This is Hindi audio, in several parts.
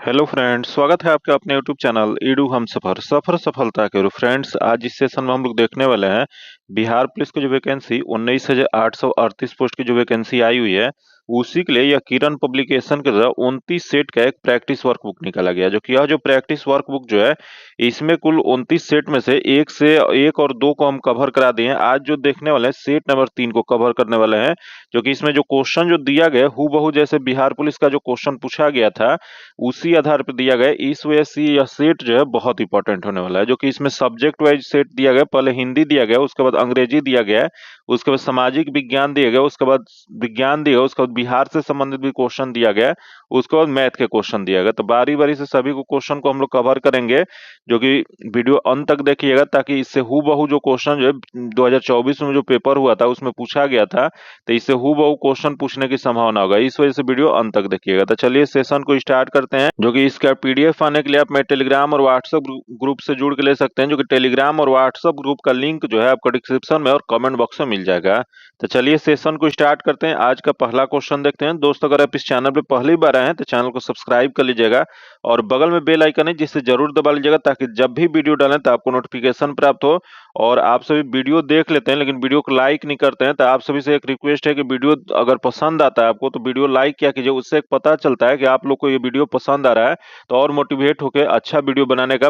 हेलो फ्रेंड्स, स्वागत है आपका अपने यूट्यूब चैनल ईडू हम सफर सफर सफलता के ओर। फ्रेंड्स, आज इस सेशन में हम लोग देखने वाले हैं बिहार पुलिस की जो वैकेंसी 19,838 पोस्ट की जो वैकेंसी आई हुई है, उसी के लिए यह किरण पब्लिकेशन के द्वारा 29 सेट का एक प्रैक्टिस वर्क बुक निकाला गया। जो कि यह जो प्रैक्टिस वर्क बुक जो है, इसमें कुल 29 सेट में से एक और दो को हम कवर करा दिए हैं। आज जो देखने वाले हैं सेट नंबर 3 को कवर करने वाले हैं, जो कि इसमें जो क्वेश्चन जो दिया गया हूबहू जैसे बिहार पुलिस का जो क्वेश्चन पूछा गया था उसी आधार पर दिया गया। इस वजह से यह सेट जो है बहुत इंपॉर्टेंट होने वाला है। जो कि इसमें सब्जेक्ट वाइज सेट दिया गया, पहले हिंदी दिया गया, उसके बाद अंग्रेजी दिया गया, उसके बाद सामाजिक विज्ञान दिया गया, उसके बाद विज्ञान दिया गया, उसके बाद बिहार से संबंधित भी क्वेश्चन दिया गया, उसके बाद मैथ के क्वेश्चन दिया गया। तो बारी बारी से सभी को क्वेश्चन को हम लोग कवर करेंगे, जो कि वीडियो अंत तक देखिएगा, ताकि इससे हूबहू जो क्वेश्चन जो है 2024 में जो पेपर हुआ था उसमें पूछा गया था, तो इससे हूबहू क्वेश्चन पूछने की संभावना होगा। इस वजह से वीडियो अंत तक देखिएगा। तो चलिए सेशन को स्टार्ट करते हैं। जो कि इसका पीडीएफ आने के लिए आप मेरे टेलीग्राम और व्हाट्सएप ग्रुप से जुड़ के ले सकते हैं। जो कि टेलीग्राम और व्हाट्सएप ग्रुप का लिंक जो है आपको डिस्क्रिप्शन में और कमेंट बॉक्स में मिल जाएगा। तो चलिए सेशन को स्टार्ट करते हैं। आज का पहला क्वेश्चन देखते हैं। दोस्तों, अगर आप इस चैनल पे पहली बार आए हैं तो चैनल को सब्सक्राइब कर लीजिएगा और बगल में बेल आइकन है जिसे जरूर दबा लीजिएगा, ताकि जब भी वीडियो डालें तो आपको नोटिफिकेशन प्राप्त हो। और आप सभी वीडियो देख लेते हैं लेकिन वीडियो को लाइक नहीं करते हैं, तो आप सभी से एक रिक्वेस्ट है कि वीडियो अगर पसंद आता है आपको तो वीडियो लाइक क्या कीजिए। उससे एक पता चलता है कि आप लोग को ये वीडियो पसंद आ रहा है, तो और मोटिवेट होकर अच्छा वीडियो बनाने का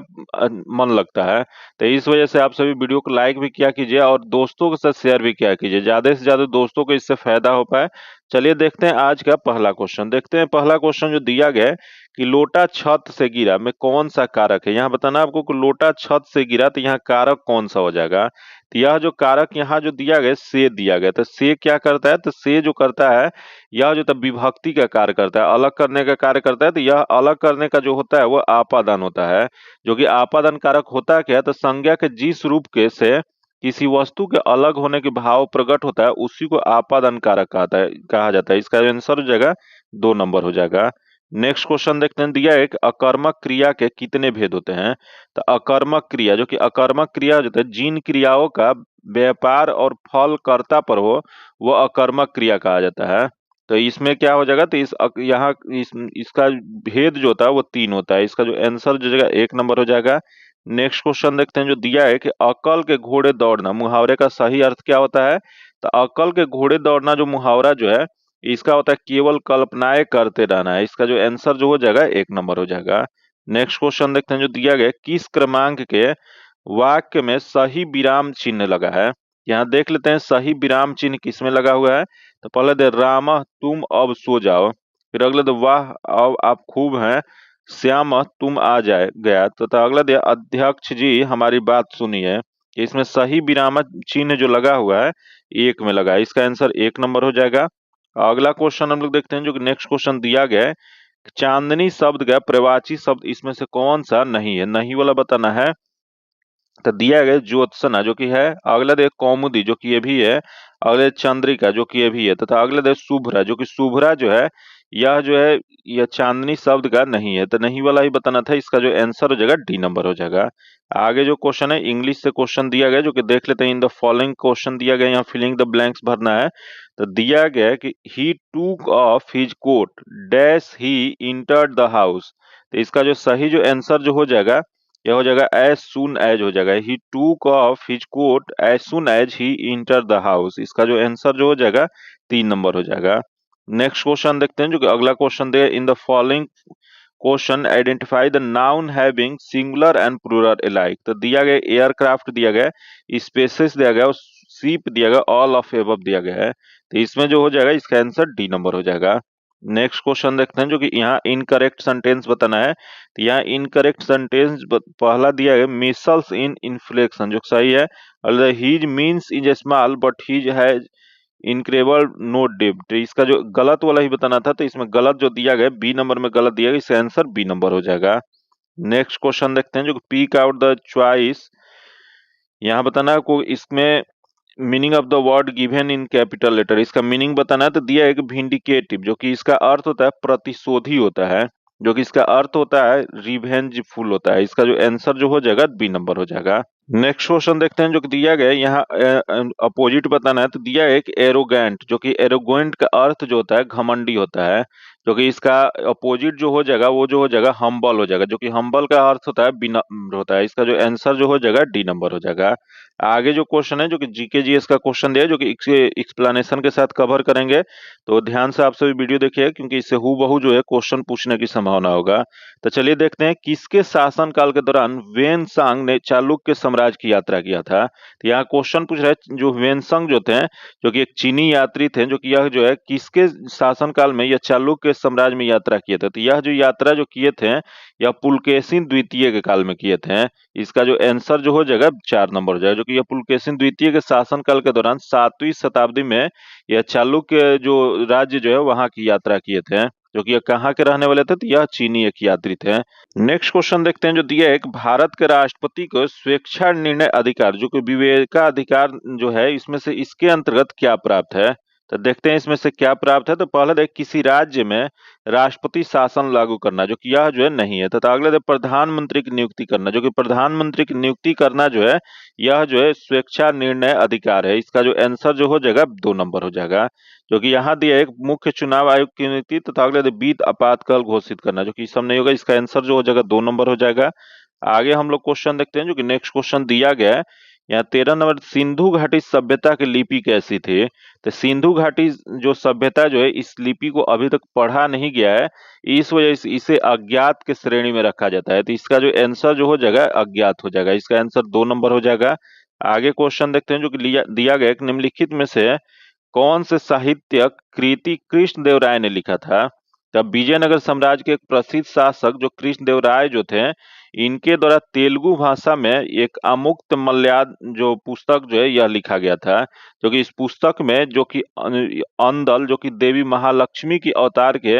मन लगता है। तो इस वजह से आप सभी वीडियो को लाइक भी किया कीजिए और दोस्तों के साथ शेयर भी किया कीजिए, ज्यादा से ज्यादा दोस्तों को इससे फायदा हो पाए। चलिए देखते हैं आज का पहला क्वेश्चन। देखते हैं पहला क्वेश्चन जो दिया गया है कि लोटा छत से गिरा में कौन सा कारक है। यहाँ बताना आपको कि लोटा छत से गिरा, तो यहाँ कारक कौन सा हो जाएगा। तो यह जो कारक यहाँ जो दिया गया से दिया गया, तो से क्या करता है, तो से जो करता है यह जो तब विभक्ति का कार्य करता है, अलग करने का कार्य करता है। तो यह अलग करने का जो होता है वो आपादान होता है। जो कि आपादान कारक होता है क्या, तो संज्ञा के जिस रूप के से किसी वस्तु के अलग होने के भाव प्रकट होता है उसी को आपादान कारक कहा जाता है। इसका आंसर हो जाएगा 2 नंबर हो जाएगा। नेक्स्ट क्वेश्चन देखते हैं। दिया एक अकर्मक क्रिया के कितने भेद होते हैं। तो अकर्मक क्रिया, जो कि अकर्मक क्रिया जो है जिन क्रियाओं का व्यापार और फल कर्ता पर हो वो अकर्मक क्रिया कहा जाता है। तो इसमें क्या हो जाएगा, तो इसका भेद जो होता है वो 3 होता है। इसका जो आंसर जो जाएगा 1 नंबर हो जाएगा। नेक्स्ट क्वेश्चन देखते हैं जो दिया है कि अकल के घोड़े दौड़ना मुहावरे का सही अर्थ क्या होता है। तो अकल के घोड़े दौड़ना जो मुहावरा जो है इसका होता है केवल कल्पनाएं करते रहना है। इसका जो आंसर जो हो जाएगा 1 नंबर हो जाएगा। नेक्स्ट क्वेश्चन देखते हैं जो दिया गया किस क्रमांक के वाक्य में सही विराम चिन्ह लगा है। यहाँ देख लेते हैं सही विराम चिन्ह किसमें लगा हुआ है। तो पहले दे राम तुम अब सो जाओ, फिर अगले दे वाह अब आप खूब हैं, श्याम तुम आ जाए गया। तो अगला दे अध्यक्ष जी हमारी बात सुनिए। इसमें सही विराम चिन्ह जो लगा हुआ है 1 में लगा है। इसका आंसर 1 नंबर हो जाएगा। अगला क्वेश्चन हम लोग देखते हैं जो कि नेक्स्ट क्वेश्चन दिया गया है चांदनी शब्द का प्रवाची शब्द इसमें से कौन सा नहीं है। नहीं वाला बताना है। तो दिया गया ज्योत्सना जो कि है, अगला दे कौमुदी जो कि ये भी है, अगले चंद्रिका जो कि ये भी है, तथा अगले दे शुभ्रा जो कि शुभ्रा जो है यह जो है यह चांदनी शब्द का नहीं है। तो नहीं वाला ही बताना था। इसका जो आंसर हो जाएगा डी नंबर हो जाएगा। आगे जो क्वेश्चन है इंग्लिश से क्वेश्चन दिया गया जो कि देख लेते हैं। इन द फॉलोइंग क्वेश्चन दिया गया, यहाँ फिलिंग द ब्लैंक्स भरना है। तो दिया गया है कि he took off his coat dash he entered the house. तो इसका जो सही जो आंसर जो हो जाएगा यह हो जाएगा एज सुन एज हो जाएगा। He took off his coat as soon as he enter the house. इसका जो आंसर जो हो जाएगा 3 नंबर हो जाएगा। नेक्स्ट क्वेश्चन देखते हैं जो कि अगला क्वेश्चन दिया in the following question identify the noun having singular and plural alike. तो दिया गया एयरक्राफ्ट दिया गया, स्पेसेस दिया गया, शिप दिया गया, ऑल ऑफ एबव दिया गया है। तो इसमें जो हो जाएगा इसका आंसर डी नंबर हो जाएगा। नेक्स्ट क्वेश्चन देखते हैं जो कि यहाँ इनकरेक्ट सेंटेंस बताना है। तो यहाँ इनकरेक्ट सेंटेंस पहला दिया है मिसल्स इन इन्फ्लेक्शन जो सही है। His means is small but his has incredible no depth. इसका जो गलत वाला ही बताना था। तो इसमें गलत जो दिया गया बी नंबर में गलत दिया गया, इसका आंसर बी नंबर हो जाएगा। नेक्स्ट क्वेश्चन देखते हैं जो पीक आउट द चॉइस। यहाँ बताना है को इसमें meaning of the word given in capital letter. इसका मीनिंग बताना है। तो दिया है कि विंडिकेटिव जो कि इसका अर्थ होता है प्रतिशोधी होता है, जो कि इसका अर्थ होता है रिवेंजफुल होता है। इसका जो आंसर जो हो जाएगा बी नंबर हो जाएगा। नेक्स्ट क्वेश्चन देखते हैं जो कि दिया गया है यहाँ अपोजिट बताना है। तो दिया है कि एरोगेंट जो कि एरोगेंट का अर्थ जो होता है घमंडी होता है। जो कि इसका अपोजिट जो हो जाएगा वो जो हो जाएगा हम्बल हो जाएगा, जो कि हम्बल का अर्थ होता है विनम्र होता है। इसका जो आंसर जो हो जाएगा डी नंबर हो जाएगा। आगे जो क्वेश्चन है जो कि जीके जीएस का क्वेश्चन दिया है, जो कि एक्सप्लेनेशन के साथ कवर करेंगे, तो ध्यान से आप सभी वीडियो देखिए, क्योंकि इससे हूबहू जो है क्वेश्चन पूछने की संभावना होगा। तो चलिए देखते हैं, किसके शासन काल के दौरान वेनसांग ने चालुक्य साम्राज्य की यात्रा किया था। तो यहाँ क्वेश्चन पूछ रहा है, जो वेनसांग जो थे, जो कि एक चीनी यात्री थे, जो कि यह जो है किसके शासन काल में यह चालुक्य साम्राज्य में यात्रा किए थे। तो यह जो यात्रा जो किए थे, यह पुलकेशिन द्वितीय के काल में किए थे। इसका जो आंसर जो हो जाएगा 4 नंबर हो जाएगा, जो कि यह पुलकेशिन द्वितीय के शासनकाल के दौरान 7वीं शताब्दी में यह चालुक्य जो राज्य जो है वहां की यात्रा किए थे, जो कि यह कहाँ के रहने वाले थे, तो यह चीनी एक यात्री थे। नेक्स्ट क्वेश्चन देखते हैं, जो दिया है, एक भारत के राष्ट्रपति को स्वेच्छा निर्णय अधिकार, जो कि विवेकाधिकार जो है, इसमें से इसके अंतर्गत क्या प्राप्त है। तो देखते हैं इसमें से क्या प्राप्त है। तो पहले देख, किसी राज्य में राष्ट्रपति शासन लागू करना, जो कि यह जो है नहीं है। तथा अगले प्रधानमंत्री की नियुक्ति करना, जो कि प्रधानमंत्री की नियुक्ति करना जो है, यह जो है स्वेच्छा निर्णय अधिकार है। इसका जो आंसर जो हो जाएगा 2 नंबर हो जाएगा, जो कि यहाँ दिया है, एक मुख्य चुनाव आयोग की नियुक्ति तथा अगले बीत आपातकाल घोषित करना, जो कि सब नहीं होगा। इसका आंसर जो हो जाएगा 2 नंबर हो जाएगा। आगे हम लोग क्वेश्चन देखते हैं, जो कि नेक्स्ट क्वेश्चन दिया गया है यहाँ 13 नंबर, सिंधु घाटी सभ्यता की लिपि कैसी थी। तो सिंधु घाटी जो सभ्यता जो है, इस लिपि को अभी तक पढ़ा नहीं गया है, इस वजह से इसे अज्ञात के श्रेणी में रखा जाता है। तो इसका जो आंसर जो हो जाएगा अज्ञात हो जाएगा। इसका आंसर 2 नंबर हो जाएगा। आगे क्वेश्चन देखते हैं, जो कि दिया गया, निम्नलिखित में से कौन से साहित्यक कृति कृष्णदेवराय ने लिखा था। तब विजयनगर साम्राज्य के एक प्रसिद्ध शासक जो कृष्णदेवराय जो थे, इनके द्वारा तेलुगु भाषा में एक अमुक्त मल्याद जो पुस्तक जो है यह लिखा गया था, जो कि इस पुस्तक में जो कि अंदल जो कि देवी महालक्ष्मी की अवतार के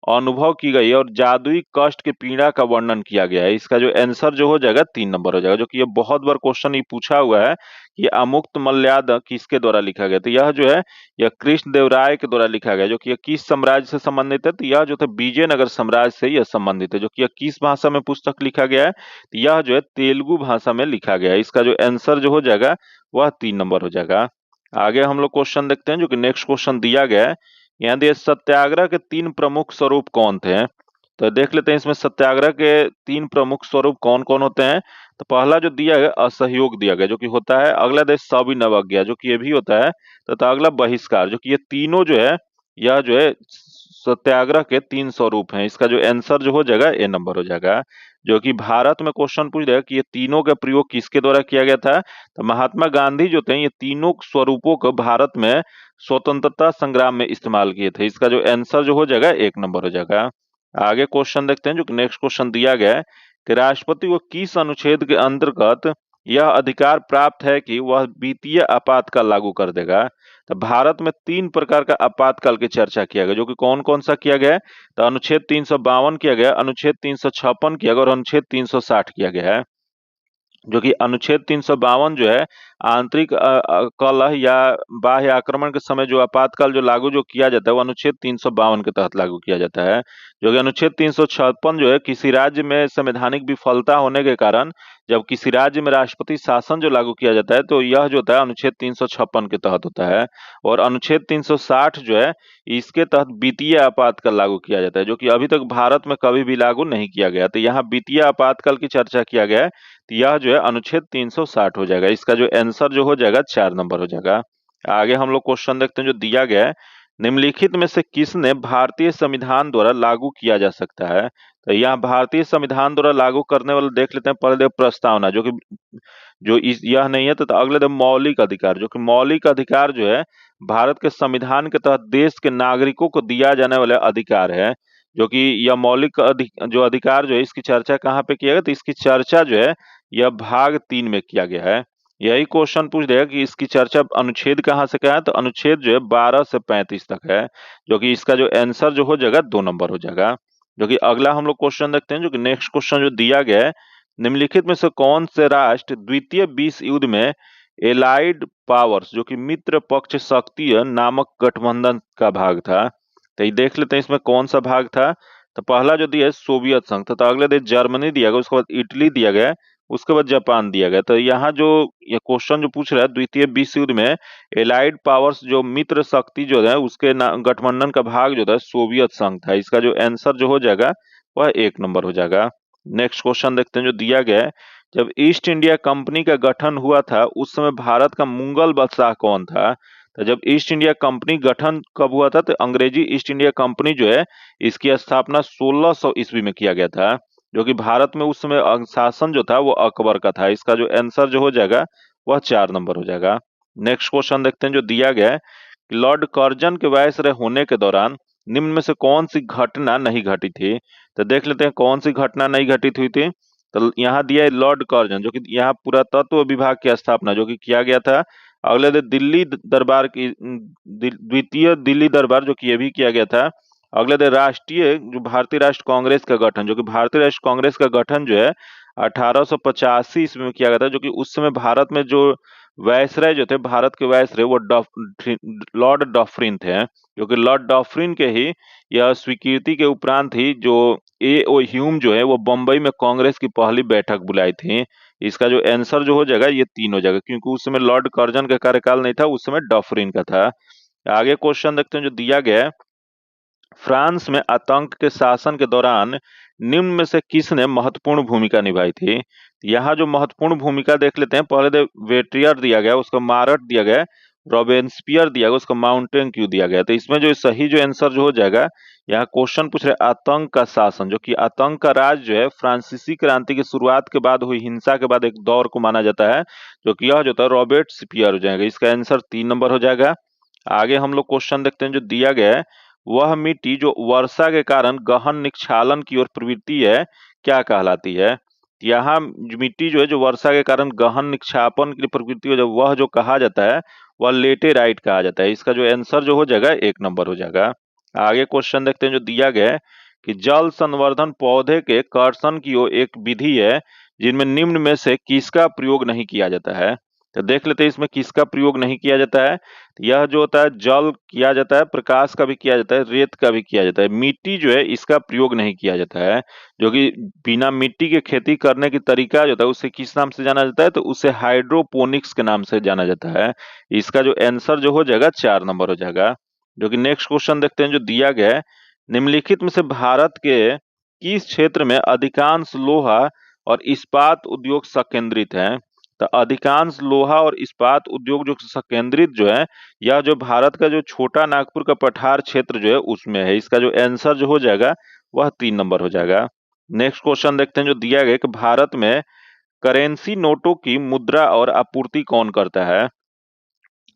अनुभव की गई है और जादुई कष्ट के पीड़ा का वर्णन किया गया है। इसका जो आंसर जो हो जाएगा 3 नंबर हो जाएगा, जो कि ये बहुत बार क्वेश्चन ये पूछा हुआ है कि अमुक्त मल्याद किसके द्वारा लिखा गया। तो यह जो है यह कृष्णदेवराय के द्वारा लिखा गया, जो कि यह किस साम्राज्य से संबंधित है। तो यह जो था विजयनगर साम्राज्य से यह संबंधित है, जो कि यह किस भाषा में पुस्तक लिखा गया है। तो यह जो है तेलुगु भाषा में लिखा गया है। इसका जो आंसर जो हो जाएगा वह 3 नंबर हो जाएगा। आगे हम लोग क्वेश्चन देखते हैं, जो कि नेक्स्ट क्वेश्चन दिया गया है, यहाँ दिया, सत्याग्रह के 3 प्रमुख स्वरूप कौन थे। तो देख लेते हैं इसमें सत्याग्रह के 3 प्रमुख स्वरूप कौन कौन होते हैं। तो पहला जो दिया है असहयोग दिया गया, जो कि होता है। अगला देश सविनय अवज्ञा, जो कि ये भी होता है। तथा अगला बहिष्कार, जो कि ये तीनों जो है यह जो है सत्याग्रह के 3 स्वरूप हैं। इसका जो आंसर जो हो जाएगा ए नंबर हो जाएगा, जो कि भारत में क्वेश्चन पूछ रहा है कि ये तीनों का प्रयोग किसके द्वारा किया गया था। तो महात्मा गांधी जो थे, ये तीनों स्वरूपों को भारत में स्वतंत्रता संग्राम में इस्तेमाल किए थे। इसका जो आंसर जो हो जाएगा 1 नंबर हो जाएगा। आगे क्वेश्चन देखते हैं, जो कि नेक्स्ट क्वेश्चन दिया गया है कि राष्ट्रपति को किस अनुच्छेद के अंतर्गत यह अधिकार प्राप्त है कि वह वित्तीय आपातकाल लागू कर देगा। तो भारत में 3 प्रकार का आपातकाल की चर्चा किया गया, जो कि कौन कौन सा किया गया है। तो अनुच्छेद 352 किया गया, अनुच्छेद 356 किया गया और अनुच्छेद 360 किया गया है। जो कि अनुच्छेद 352 जो है आंतरिक कलह या बाह्य आक्रमण के समय जो आपातकाल जो लागू जो किया जाता है, वो अनुच्छेद 352 के तहत लागू किया जाता है। जो कि अनुच्छेद 356 जो है किसी राज्य में संवैधानिक विफलता होने के कारण जब किसी राज्य में राष्ट्रपति शासन जो लागू किया जाता है, तो यह जो होता है अनुच्छेद 356 के तहत होता है। और अनुच्छेद 360 जो है इसके तहत वित्तीय आपातकाल लागू किया जाता है, जो कि अभी तक भारत में कभी भी लागू नहीं किया गया। तो यहाँ वित्तीय आपातकाल की चर्चा किया गया है, तो यह जो है अनुच्छेद 360 हो जाएगा। इसका जो आंसर जो हो जाएगा 4 नंबर हो जाएगा। आगे हम लोग क्वेश्चन देखते हैं, जो दिया गया है, निम्नलिखित में से किसने भारतीय संविधान द्वारा लागू किया जा सकता है। तो यहाँ भारतीय संविधान द्वारा लागू करने वाले देख लेते हैं। पहले प्रस्तावना, जो कि जो इस यह नहीं है। तो अगले मौलिक अधिकार, जो कि मौलिक अधिकार जो है भारत के संविधान के तहत देश के नागरिकों को दिया जाने वाला अधिकार है, जो कि यह मौलिक जो अधिकार जो है इसकी चर्चा कहाँ पे किया गया। तो इसकी चर्चा जो है यह भाग 3 में किया गया है। यही क्वेश्चन पूछ देगा कि इसकी चर्चा अनुच्छेद कहाँ से कहा है। तो अनुच्छेद जो है 12 से 35 तक है, जो कि इसका जो आंसर जो हो जाएगा 2 नंबर हो जाएगा। जो कि अगला हम लोग क्वेश्चन देखते हैं, जो कि नेक्स्ट क्वेश्चन जो दिया गया है, निम्नलिखित में से कौन से राष्ट्र द्वितीय विश्व युद्ध में एलाइड पावर्स, जो कि मित्र पक्ष शक्तियां नामक गठबंधन का भाग था। तो ये देख लेते हैं इसमें कौन सा भाग था। तो पहला जो दिया है सोवियत संघ, तो अगले देश जर्मनी दिया गया, उसके बाद इटली दिया गया, उसके बाद जापान दिया गया। तो यहाँ जो ये क्वेश्चन जो पूछ रहा है, द्वितीय विश्व युद्ध में एलाइड पावर्स जो मित्र शक्ति जो है उसके गठबंधन का भाग जो था सोवियत संघ था। इसका जो आंसर जो हो जाएगा वह 1 नंबर हो जाएगा। नेक्स्ट क्वेश्चन देखते हैं जो दिया गया है। जब ईस्ट इंडिया कंपनी का गठन हुआ था उस समय भारत का मुगल बादशाह कौन था? तो जब ईस्ट इंडिया कंपनी गठन कब हुआ था, तो अंग्रेजी ईस्ट इंडिया कंपनी जो है इसकी स्थापना 1600 ईस्वी में किया गया था, जो कि भारत में उस समय शासन जो था वो अकबर का था। इसका जो आंसर जो हो जाएगा वह 4 नंबर हो जाएगा। नेक्स्ट क्वेश्चन देखते हैं जो दिया गया है कि लॉर्ड कर्जन के वायसराय होने के दौरान निम्न में से कौन सी घटना नहीं घटी थी? तो देख लेते हैं कौन सी घटना नहीं घटित हुई थी। तो यहाँ दिया है लॉर्ड कर्जन, जो कि यहाँ पुरातत्व विभाग की स्थापना जो कि किया गया था। अगले दिन दिल्ली दरबार की द्वितीय दिल्ली दरबार जो कि ये भी किया गया था। अगले दिन राष्ट्रीय जो भारतीय राष्ट्र कांग्रेस का गठन, जो कि भारतीय राष्ट्र कांग्रेस का गठन जो है 1885 ईस्वी में किया गया था, जो कि उस समय भारत में जो वायसराय जो थे, भारत के वायसराय वो लॉर्ड डॉफ्रिन थे, क्योंकि लॉर्ड डॉफ्रिन के ही यह स्वीकृति के उपरांत ही जो ए ओ ह्यूम जो है वो बंबई में कांग्रेस की पहली बैठक बुलाई थी। इसका जो आंसर जो हो जाएगा ये 3 हो जाएगा, क्योंकि उस समय लॉर्ड कर्जन का कार्यकाल नहीं था, उस समय डॉफ्रिन का था। आगे क्वेश्चन देखते हैं जो दिया गया है। फ्रांस में आतंक के शासन के दौरान निम्न में से किसने महत्वपूर्ण भूमिका निभाई थी? यहाँ जो महत्वपूर्ण भूमिका देख लेते हैं। पहले वेट्रियर दिया गया, उसका मारट दिया गया, रॉबेस्पियर दिया गया, उसका माउंटेन क्यू दिया गया। तो इसमें जो सही जो आंसर जो हो जाएगा, यहाँ क्वेश्चन पूछ रहे आतंक का शासन, जो कि आतंक का राज जो है फ्रांसीसी क्रांति की शुरुआत के बाद हुई हिंसा के बाद एक दौर को माना जाता है, जो कि यह जो था रॉबेस्पियर हो जाएगा। इसका आंसर 3 नंबर हो जाएगा। आगे हम लोग क्वेश्चन देखते हैं जो दिया गया है। वह मिट्टी जो वर्षा के कारण गहन निक्षालन की ओर प्रवृत्ति है क्या कहलाती है? यहाँ मिट्टी जो है जो वर्षा के कारण गहन निक्षापन की प्रवृत्ति हो जब वह जो कहा जाता है वह लेटेराइट कहा जाता है। इसका जो आंसर जो हो जाएगा 1 नंबर हो जाएगा। आगे क्वेश्चन देखते हैं जो दिया गया है कि जल संवर्धन पौधे के कर्षण की ओर एक विधि है जिनमें निम्न में से किसका प्रयोग नहीं किया जाता है? तो देख लेते हैं इसमें किसका प्रयोग नहीं किया जाता है। यह जो होता है जल किया जाता है, प्रकाश का भी किया जाता है, रेत का भी किया जाता है। मिट्टी जो है इसका प्रयोग नहीं किया जाता है, जो कि बिना मिट्टी के खेती करने की तरीका जो होता है उसे किस नाम से जाना जाता है? तो उसे हाइड्रोपोनिक्स के नाम से जाना जाता है। इसका जो आंसर जो हो जाएगा 4 नंबर हो जाएगा। जो कि नेक्स्ट क्वेश्चन देखते हैं जो दिया गया है। निम्नलिखित में से भारत के किस क्षेत्र में अधिकांश लोहा और इस्पात उद्योग संकेंद्रित है? तो अधिकांश लोहा और इस्पात उद्योग जो संकेंद्रित जो है, यह जो भारत का जो छोटा नागपुर का पठार क्षेत्र जो है उसमें है। इसका जो आंसर जो हो जाएगा वह 3 नंबर हो जाएगा। नेक्स्ट क्वेश्चन देखते हैं जो दिया गया कि भारत में करेंसी नोटों की मुद्रा और आपूर्ति कौन करता है?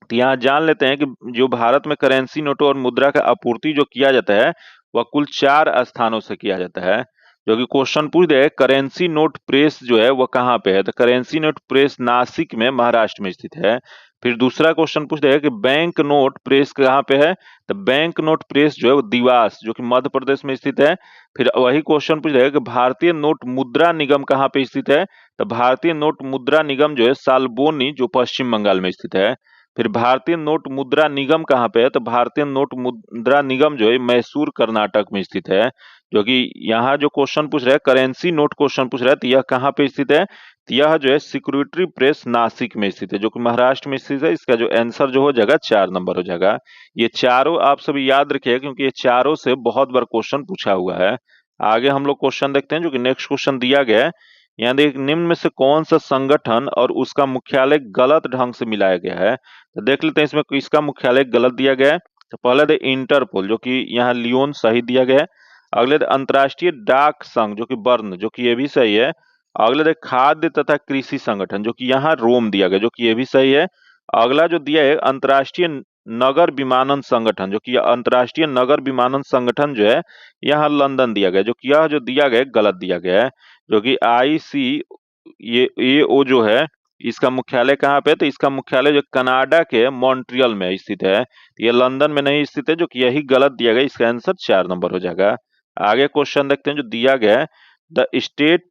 तो यहाँ जान लेते हैं कि जो भारत में करेंसी नोटों और मुद्रा का आपूर्ति जो किया जाता है वह कुल 4 स्थानों से किया जाता है। जो कि क्वेश्चन पूछ दे करेंसी नोट प्रेस जो है वो कहाँ पे है? तो करेंसी नोट प्रेस नासिक में महाराष्ट्र में स्थित है। फिर दूसरा क्वेश्चन पूछ दे कि बैंक नोट प्रेस कहाँ पे है? तो बैंक नोट प्रेस जो है वो दिवास जो कि मध्य प्रदेश में स्थित है। फिर वही क्वेश्चन पूछ रहे कि भारतीय नोट मुद्रा निगम कहाँ पे स्थित है? तो भारतीय नोट मुद्रा निगम जो है साल्बोनी जो पश्चिम बंगाल में स्थित है। फिर भारतीय नोट मुद्रा निगम कहाँ पे है? तो भारतीय नोट मुद्रा निगम जो है मैसूर कर्नाटक में स्थित है। जो कि यहाँ जो क्वेश्चन पूछ रहा है करेंसी नोट क्वेश्चन पूछ रहा है, तो यह कहाँ पे स्थित है? तो यह जो है सिक्योरिटी प्रेस नासिक में स्थित है, जो कि महाराष्ट्र में स्थित है। इसका जो आंसर जो हो जाएगा 4 नंबर हो जाएगा। ये चारों आप सभी याद रखिएगा, क्योंकि ये चारों से बहुत बार क्वेश्चन पूछा हुआ है। आगे हम लोग क्वेश्चन देखते हैं जो कि नेक्स्ट क्वेश्चन दिया गया है। यहाँ देख निम्न में से कौन सा संगठन और उसका मुख्यालय गलत ढंग से मिलाया गया है? तो देख लेते हैं इसमें किसका मुख्यालय गलत दिया गया है। तो पहले दे इंटरपोल, जो कि यहाँ लियोन सही दिया गया है। अगले अंतरराष्ट्रीय डाक संघ जो कि बर्न, जो कि ये भी सही है। अगले दे खाद्य तथा कृषि संगठन, जो कि यहाँ रोम दिया गया, जो कि ये भी सही है। अगला जो दिया है अंतरराष्ट्रीय नगर विमानन संगठन, जो कि अंतरराष्ट्रीय नगर विमानन संगठन जो है यहाँ लंदन दिया गया, जो कि यह जो दिया गया गलत दिया गया है। जो कि ICAO जो है इसका मुख्यालय कहाँ पे है? तो इसका मुख्यालय जो कनाडा के मॉन्ट्रियल में स्थित है, ये लंदन में नहीं स्थित है, जो कि यही गलत दिया गया। इसका आंसर 4 नंबर हो जाएगा। आगे क्वेश्चन देखते हैं जो दिया गया है। The state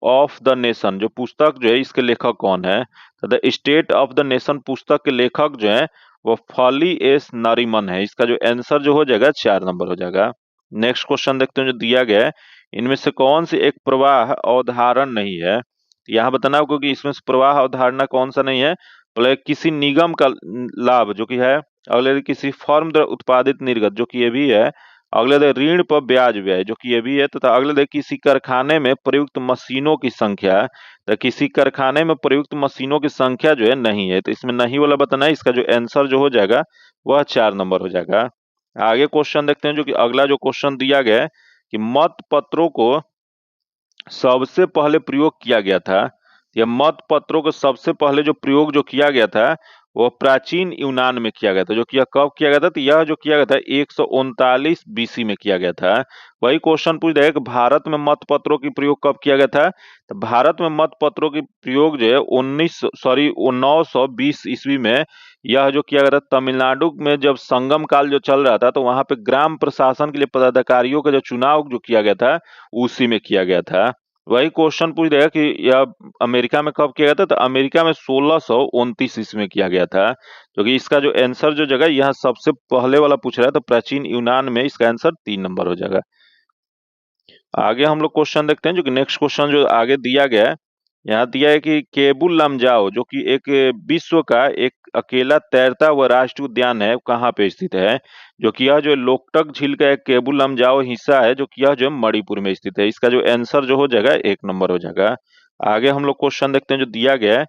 of the nation जो पुस्तक जो है इसके लेखक कौन है? तो the state of the nation पुस्तक के लेखक जो है वो फली एस नरीमन है। इसका जो आंसर जो हो जाएगा 4 नंबर हो जाएगा। नेक्स्ट क्वेश्चन देखते हैं जो दिया गया है। इनमें से कौन सी एक प्रवाह अवधारण नहीं है? तो यहाँ बताना आपको कि इसमें से प्रवाह अवधारणा कौन सा नहीं है। पहले किसी निगम का लाभ जो कि है, अगले किसी फर्म द्वारा उत्पादित निर्गत जो कि ये भी है, अगले दे ऋण पर ब्याज व्यय जो कि ये भी है, तथा अगले दे किसी कारखाने में प्रयुक्त मशीनों की संख्या। तो किसी कारखाने में प्रयुक्त मशीनों की संख्या जो है नहीं है, तो इसमें नहीं वाला बताना है। इसका जो आंसर जो हो जाएगा वह 4 नंबर हो जाएगा। आगे क्वेश्चन देखते हैं, जो कि अगला जो क्वेश्चन दिया गया है कि मत पत्रों को सबसे पहले प्रयोग किया गया था। यह मत पत्रों को सबसे पहले जो प्रयोग जो किया गया था वो प्राचीन यूनान में किया गया था। जो कि यह कब किया गया था, तो यह जो किया गया था 139 बीसी में किया गया था। वही क्वेश्चन पूछ रहा है कि भारत में मत पत्रों की प्रयोग कब किया गया था। तो भारत में मत पत्रों की प्रयोग जो है 920 ईस्वी में यह जो किया गया था। तमिलनाडु में जब संगम काल जो चल रहा था, तो वहां पे ग्राम प्रशासन के लिए पदाधिकारियों का जो चुनाव जो किया गया था उसी में किया गया था। वही क्वेश्चन पूछ रहा है कि यह अमेरिका में कब किया गया था, तो अमेरिका में 1629 ईस्वी में किया गया था। क्योंकि इसका जो आंसर जो जगह यहाँ सबसे पहले वाला पूछ रहा है, तो प्राचीन यूनान में इसका आंसर 3 नंबर हो जाएगा। आगे हम लोग क्वेश्चन देखते हैं, जो कि नेक्स्ट क्वेश्चन जो आगे दिया गया है, यहाँ दिया है कि केबुल लमजाओ जो कि एक विश्व का एक अकेला तैरता हुआ राष्ट्रीय उद्यान है, कहाँ पे स्थित है। जो कि यह जो लोकटक झील का एक केबुल लमजाओ हिस्सा है, जो कि यह जो है मणिपुर में स्थित है। इसका जो आंसर जो हो जाएगा 1 नंबर हो जाएगा। आगे हम लोग क्वेश्चन देखते हैं, जो दिया गया है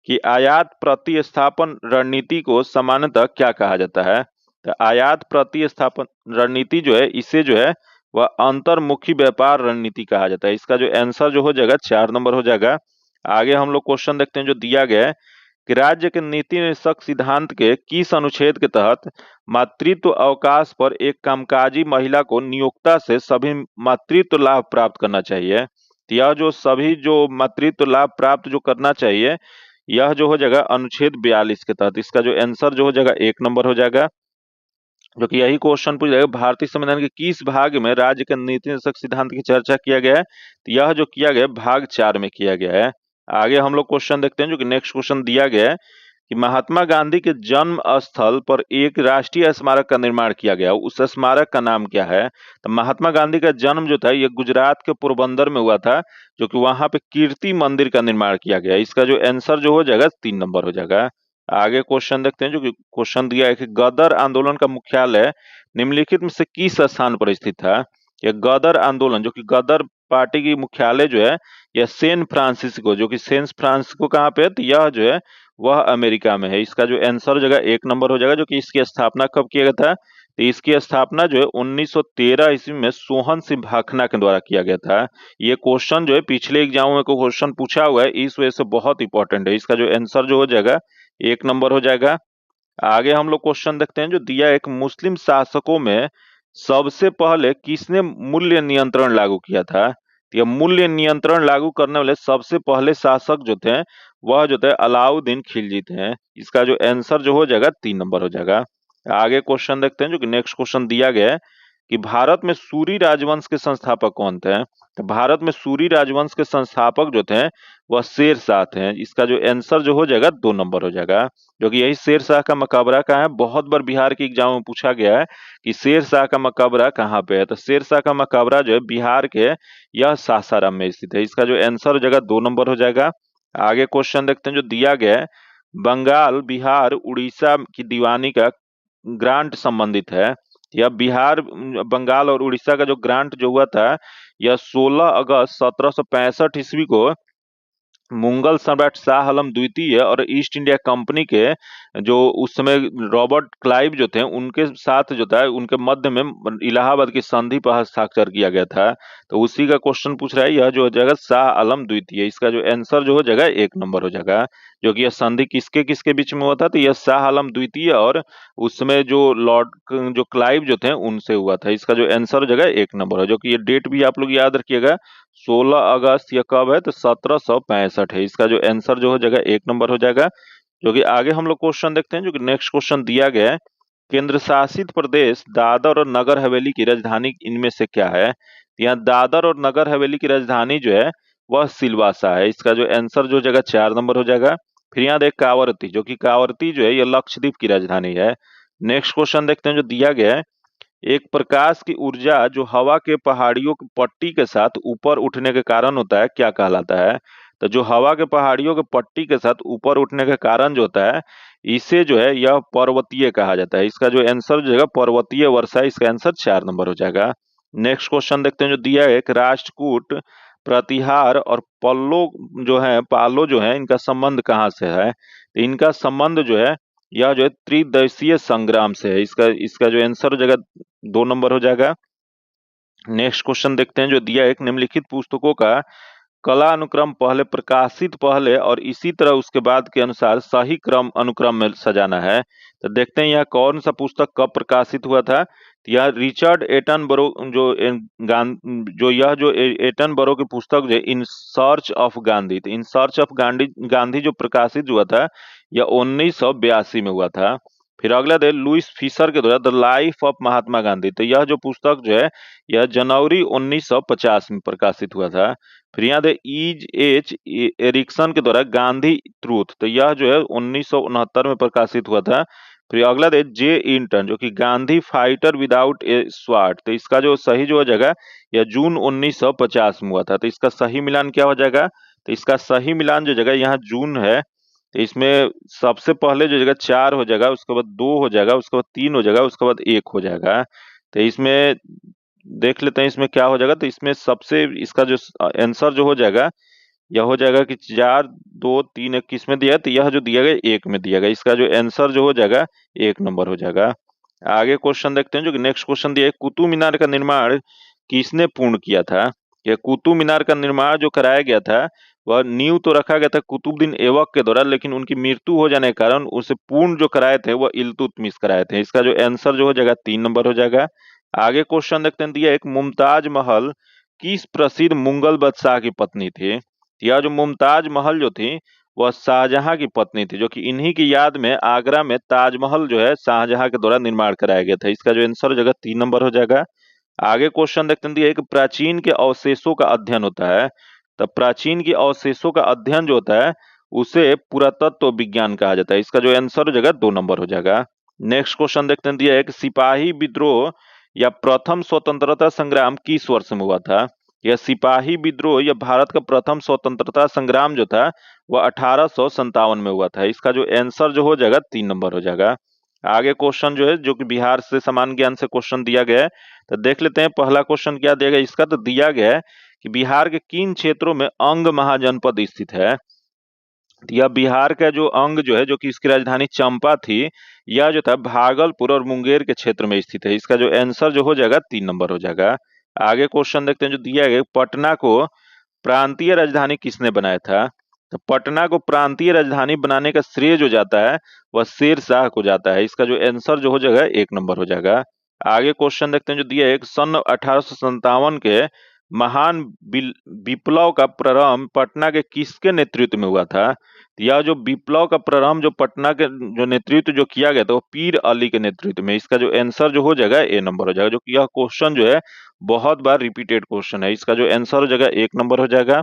कि आयात प्रतिस्थापन रणनीति को सामान्यतः क्या कहा जाता है। तो आयात प्रतिस्थापन रणनीति जो है, इसे जो है वह अंतर्मुखी व्यापार रणनीति कहा जाता है। इसका जो आंसर जो हो जाएगा 4 नंबर हो जाएगा। आगे हम लोग क्वेश्चन देखते हैं, जो दिया गया है कि राज्य के नीति निषेधक सिद्धांत के किस अनुच्छेद के तहत मातृत्व अवकाश पर एक कामकाजी महिला को नियोक्ता से सभी मातृत्व लाभ प्राप्त करना चाहिए। तो यह जो सभी जो मातृत्व लाभ प्राप्त जो करना चाहिए, यह जो हो जाएगा अनुच्छेद 42 के तहत। इसका जो आंसर जो हो जाएगा 1 नंबर हो जाएगा। जो कि यही क्वेश्चन पूछ जाएगा भारतीय संविधान के किस भाग में राज्य के नीति निषेधक सिद्धांत की चर्चा किया गया है। तो यह जो किया गया है भाग 4 में किया गया है। आगे हम लोग क्वेश्चन देखते हैं, जो कि नेक्स्ट क्वेश्चन दिया गया है कि महात्मा गांधी के जन्म स्थल पर एक राष्ट्रीय स्मारक का निर्माण किया गया, उस स्मारक का नाम क्या है। तो महात्मा गांधी का जन्म जो था ये गुजरात के पोरबंदर में हुआ था, जो कि वहां पे कीर्ति मंदिर का निर्माण किया गया। इसका जो आंसर जो हो जाएगा 3 नंबर हो जाएगा। आगे क्वेश्चन देखते हैं, जो कि क्वेश्चन दिया है कि गदर आंदोलन का मुख्यालय निम्नलिखित में से किस स्थान पर स्थित था। यह गदर आंदोलन जो कि गदर पार्टी की मुख्यालय जो है यह सैन फ्रांसिस्को, जो कि सैन फ्रांसिस्को कहाँ पे है, तो यह जो है वह अमेरिका में है। इसका जो आंसर जगह 1 नंबर हो जाएगा। जो कि इसकी स्थापना कब किया गया था, तो इसकी स्थापना जो है 1913 ईस्वी में सोहन सिंह भाखना के द्वारा किया गया था। ये क्वेश्चन जो है पिछले एग्जाम में को क्वेश्चन पूछा हुआ है, इस वजह से बहुत इंपॉर्टेंट है। इसका जो आंसर जो हो जाएगा 1 नंबर हो जाएगा। आगे हम लोग क्वेश्चन देखते हैं, जो दिया है एक मुस्लिम शासकों में सबसे पहले किसने मूल्य नियंत्रण लागू किया था। तो यह मूल्य नियंत्रण लागू करने वाले सबसे पहले शासक जो थे वह जो थे अलाउद्दीन खिलजी थे। इसका जो आंसर जो हो जाएगा 3 नंबर हो जाएगा। आगे क्वेश्चन देखते हैं, जो कि नेक्स्ट क्वेश्चन दिया गया है कि भारत में सूरी राजवंश के संस्थापक कौन थे। तो भारत में सूरी राजवंश के संस्थापक जो थे वह शेर शाह थे। इसका जो आंसर जो हो जाएगा 2 नंबर हो जाएगा। जो कि यही शेर शाह का मकबरा कहाँ है, बहुत बार बिहार के एग्जाम में पूछा गया है कि शेर शाह का मकबरा कहाँ पे है। तो शेर शाह का मकबरा जो है बिहार के यह सासाराम में स्थित है। इसका जो आंसर हो जाएगा 2 नंबर हो जाएगा। आगे क्वेश्चन देखते हैं, जो दिया गया है बंगाल बिहार उड़ीसा की दीवानी का ग्रांट संबंधित है। यह बिहार बंगाल और उड़ीसा का जो ग्रांट जो हुआ था यह 16 अगस्त 1765 ईस्वी को मुगल सम्राट शाह आलम द्वितीय और ईस्ट इंडिया कंपनी के जो उस समय रॉबर्ट क्लाइव जो थे उनके साथ जो था उनके मध्य में इलाहाबाद की संधि पर हस्ताक्षर किया गया था। तो उसी का क्वेश्चन पूछ रहा है, यह जो हो जाएगा शाह आलम द्वितीय। इसका जो आंसर जो हो जाएगा 1 नंबर हो जाएगा। जो कि यह संधि किसके किसके बीच में हुआ था, तो यह शाह आलम द्वितीय और उसमें जो लॉर्ड जो क्लाइव जो थे उनसे हुआ था। इसका जो आंसर हो जाएगा 1 नंबर है। जो कि ये डेट भी आप लोग याद रखिएगा 16 अगस्त यह कब है, तो 1765 है। इसका जो आंसर जो हो जाएगा 1 नंबर हो जाएगा। जो कि आगे हम लोग क्वेश्चन देखते हैं, जो कि नेक्स्ट क्वेश्चन दिया गया है केंद्र शासित प्रदेश दादर और नगर हवेली की राजधानी इनमें से क्या है। यहाँ दादर और नगर हवेली की राजधानी जो है वह सिलवासा है। इसका जो आंसर जो हो जाएगा 4 नंबर हो जाएगा। फिर यहाँ देख कावरती, जो कि कावरती जो है यह लक्षद्वीप की राजधानी है। नेक्स्ट क्वेश्चन देखते हैं, जो दिया गया है एक प्रकाश की ऊर्जा जो हवा के पहाड़ियों की पट्टी के साथ ऊपर उठने के कारण होता है क्या कहलाता है। तो जो हवा के पहाड़ियों के पट्टी के साथ ऊपर उठने का कारण जो होता है, इसे जो है यह पर्वतीय कहा जाता है। इसका जो आंसर जो है पर्वतीय वर्षा, इसका आंसर 4 नंबर हो जाएगा। नेक्स्ट क्वेश्चन देखते हैं जो दिया है, एक राष्ट्रकूट, प्रतिहार और पालो जो है इनका संबंध कहाँ से है? तो इनका संबंध जो है यह जो है त्रिदेशीय संग्राम से है। इसका इसका जो आंसर हो जाएगा 2 नंबर हो जाएगा। नेक्स्ट क्वेश्चन देखते हैं जो दिया है, एक निम्नलिखित पुस्तकों का कला अनुक्रम पहले और इसी तरह उसके बाद के अनुसार सही अनुक्रम में सजाना है। तो देखते हैं यह कौन सा पुस्तक कब प्रकाशित हुआ था। तो यह रिचर्ड एटनबरो एटनबरो की पुस्तक जो इन सर्च ऑफ गांधी, तो इन सर्च ऑफ गांधी जो प्रकाशित हुआ था यह 1982 में हुआ था। फिर अगला दे लुइस फिशर के द्वारा the life of Mahatma Gandhi, तो यह जो पुस्तक जो है यह जनवरी 1950 में प्रकाशित हुआ था। फिर यहाँ दे एच एरिक्सन के द्वारा गांधी ट्रूथ, तो यह जो है 1969 में प्रकाशित हुआ था। फिर अगला दे जे इंटन जो कि गांधी फाइटर विदाउट ए स्वार्ड, तो इसका जो सही जो हो जाएगा यह जून 1950 में हुआ था। तो इसका सही मिलान क्या हो जाएगा? तो इसका सही मिलान जो जगह यहाँ जून है, तो इसमें सबसे पहले जो जगह 4 हो जाएगा, उसके बाद 2 हो जाएगा, उसके बाद 3 हो जाएगा, उसके बाद 1 हो जाएगा। तो इसमें देख लेते हैं इसमें क्या हो जाएगा। तो इसमें सबसे इसका जो आंसर जो हो जाएगा यह हो जाएगा कि 4 2 3 1 किस में दिया है, तो यह जो दिया गया 1 में दिया गया। इसका जो आंसर जो हो जाएगा 1 नंबर हो जाएगा। आगे क्वेश्चन देखते हैं जो कि नेक्स्ट क्वेश्चन दिया है, कुतुब मीनार का निर्माण किसने पूर्ण किया था? यह कुतुब मीनार का निर्माण जो कराया गया था वह नींव तो रखा गया था कुतुबुद्दीन ऐबक के द्वारा, लेकिन उनकी मृत्यु हो जाने के कारण उसे पूर्ण जो कराए थे वह इल्तुतमिश कराए थे। इसका जो आंसर जो हो जाएगा 3 नंबर हो जाएगा। आगे क्वेश्चन देखते हैं दिया, एक मुमताज महल किस प्रसिद्ध मुगल बादशाह की पत्नी थी? यह जो मुमताज महल जो थी वह शाहजहां की पत्नी थी, जो कि इन्हीं की याद में आगरा में ताजमहल जो है शाहजहां के द्वारा निर्माण कराया गया था। इसका जो आंसर हो जाएगा 3 नंबर हो जाएगा। आगे क्वेश्चन देखते हैं दिया, एक प्राचीन के अवशेषों का अध्ययन होता है, तो प्राचीन के अवशेषों का अध्ययन जो होता है उसे पुरातत्व विज्ञान कहा जाता है। इसका जो आंसर हो जाएगा 2 नंबर हो जाएगा। नेक्स्ट क्वेश्चन देखते हैं दिया, एक सिपाही विद्रोह या प्रथम स्वतंत्रता संग्राम किस वर्ष में हुआ था? यह सिपाही विद्रोह या भारत का प्रथम स्वतंत्रता संग्राम जो था वह 1857 में हुआ था। इसका जो आंसर जो हो जाएगा 3 नंबर हो जाएगा। आगे क्वेश्चन जो है जो कि बिहार से समान ज्ञान से क्वेश्चन दिया गया है, तो देख लेते हैं पहला क्वेश्चन क्या दिया गया इसका। तो दिया गया है कि बिहार के किन क्षेत्रों में अंग महाजनपद स्थित है? यह बिहार का जो अंग जो है जो कि इसकी राजधानी चंपा थी, यह जो था भागलपुर और मुंगेर के क्षेत्र में स्थित है। इसका जो आंसर जो हो जाएगा 3 नंबर हो जाएगा। आगे क्वेश्चन देखते हैं जो दिया गया, पटना को प्रांतीय राजधानी किसने बनाया था? तो पटना को प्रांतीय राजधानी बनाने का श्रेय जो जाता है वह शेर शाह को जाता है। इसका जो आंसर जो हो जाएगा 1 नंबर हो जाएगा। आगे क्वेश्चन देखते हैं जो दिया है, सन 1857 के महान विप्लव का प्रारंभ पटना के किसके नेतृत्व में हुआ था? यह जो विप्लव का प्रारंभ जो पटना के जो नेतृत्व जो किया गया था वो पीर अली के नेतृत्व में। इसका जो आंसर जो हो जाएगा ए नंबर हो जाएगा, जो कि यह क्वेश्चन जो है बहुत बार रिपीटेड क्वेश्चन है। इसका जो आंसर हो जाएगा 1 नंबर हो जाएगा।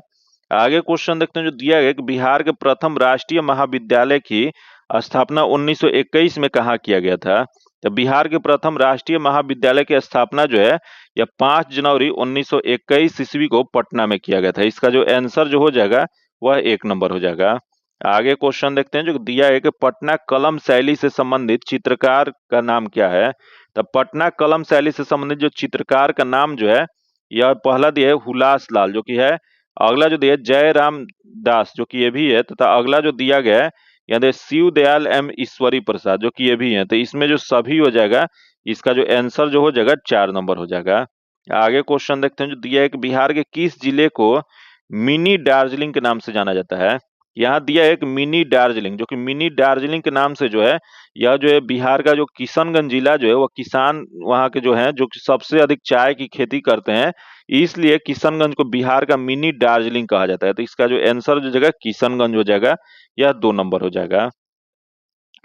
आगे क्वेश्चन देखते हैं जो दिया गया कि बिहार के प्रथम राष्ट्रीय महाविद्यालय की स्थापना 1921 में कहाँ किया गया था? तो बिहार के प्रथम राष्ट्रीय महाविद्यालय की स्थापना जो है यह 5 जनवरी 1921 ईस्वी को पटना में किया गया था। इसका जो आंसर जो हो जाएगा वह 1 नंबर हो जाएगा। आगे क्वेश्चन देखते हैं जो दिया है कि पटना कलम शैली से संबंधित चित्रकार का नाम क्या है? तो पटना कलम शैली से संबंधित जो चित्रकार का नाम जो है यह पहला दिया है हुलास लाल जो कि है, अगला जो दिया है जयराम दास जो कि ये भी है, तथा अगला जो दिया गया है यानी शिव दयाल एम ईश्वरी प्रसाद जो कि ये भी है। तो इसमें जो सभी हो जाएगा इसका जो आंसर जो हो जाएगा 4 नंबर हो जाएगा। आगे क्वेश्चन देखते हैं जो दिया है कि बिहार के किस जिले को मिनी दार्जिलिंग के नाम से जाना जाता है? यहाँ दिया है एक मिनी दार्जिलिंग, जो कि मिनी दार्जिलिंग के नाम से जो है यह जो है बिहार का जो किशनगंज जिला जो है वह किसान वहाँ के जो है जो कि सबसे अधिक चाय की खेती करते हैं, इसलिए किशनगंज को बिहार का मिनी दार्जिलिंग कहा जाता है। तो इसका जो आंसर हो जाएगा किशनगंज हो जाएगा, यह 2 नंबर हो जाएगा।